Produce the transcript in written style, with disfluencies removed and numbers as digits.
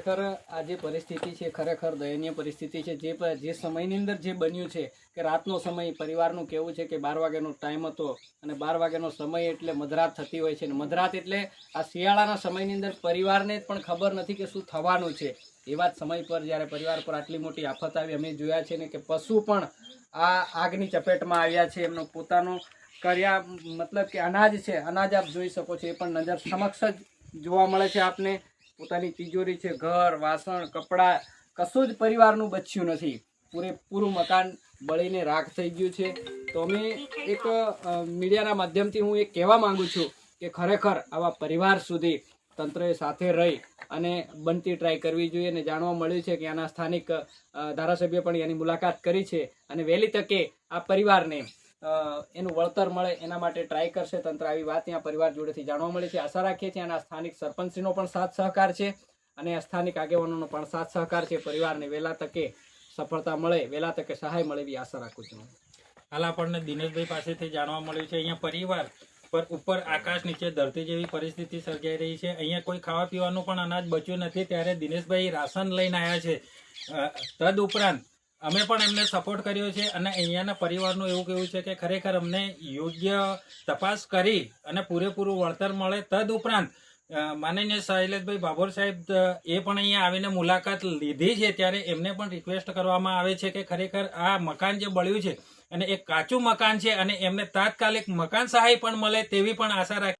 ખરેખર આ જે પરિસ્થિતિ છે ખરેખર દયનીય પરિસ્થિતિ છે। જે સમયની અંદર જે બન્યું છે કે રાતનો સમય પરિવારનું કહેવું છે કે 12 વાગ્યાનો ટાઈમ હતો અને 12 વાગ્યાનો સમય એટલે મધરાત થતી હોય છે, અને મધરાત એટલે આ શિયાળાના સમયની અંદર પરિવારને પણ ખબર નથી કે શું થવાનું છે। એવા જ સમય પર જ્યારે પરિવાર પર આટલી મોટી આફત આવી, અમે જોયા છે ને કે પશુ પણ આ આગની ચપેટમાં આવ્યા છે। એમનો પોતાનો કર્યા મતલબ કે અનાજ છે, અનાજ આપ જોઈ શકો છો, એ પણ નજર સમક્ષ જ જોવા મળે છે આપને। પોતાની તિજોરી છે, ઘર, વાસણ, કપડાં, કશું જ પરિવારનું બચ્યું નથી। પૂરેપૂરું મકાન બળીને રાખ થઈ ગયું છે। તો અમે એક મીડિયાના માધ્યમથી હું એ કહેવા માંગુ છું કે ખરેખર આવા પરિવાર સુધી તંત્રએ સાથે રહી અને બનતી ટ્રાય કરવી જોઈએ। અને જાણવા મળ્યું છે કે આના સ્થાનિક ધારાસભ્ય પણ એની મુલાકાત કરી છે અને વહેલી તકે આ પરિવારને એનું વળતર મળે એના માટે ટ્રાય કરશે તંત્ર। આવી વાત ત્યાં પરિવાર જોડેથી જાણવા મળે છે। આશા રાખીએ છીએ આના સ્થાનિક સરપંચશ્રીનો પણ સાથ સહકાર છે અને સ્થાનિક આગેવાનોનો પણ સાથ સહકાર છે। પરિવારને વહેલા તકે સફળતા મળે, વહેલા તકે સહાય મળે એવી આશા રાખું છું। હાલ આપણને દિનેશભાઈ પાસેથી જાણવા મળ્યું છે અહીંયા પરિવાર પર ઉપર આકાશ નીચે ધરતી જેવી પરિસ્થિતિ સર્જાઈ રહી છે। અહીંયા કોઈ ખાવા પીવાનું પણ અનાજ બચ્યું નથી, ત્યારે દિનેશભાઈ રાશન લઈને આવ્યા છે। તદ ઉપરાંત અમે પણ એમને સપોર્ટ કર્યો છે અને અહીંયાના પરિવારનું એવું કહેવું છે કે ખરેખર અમને યોગ્ય તપાસ કરી અને પૂરેપૂરું વળતર મળે। તદ ઉપરાંત માનનીય શૈલેષભાઈ ભાભોર સાહેબ એ પણ અહીંયા આવીને મુલાકાત લીધી છે, ત્યારે એમને પણ રિક્વેસ્ટ કરવામાં આવે છે કે ખરેખર આ મકાન જે બળ્યું છે અને એક કાચું મકાન છે અને એમને તાત્કાલિક મકાન સહાય પણ મળે તેવી પણ આશા રાખી।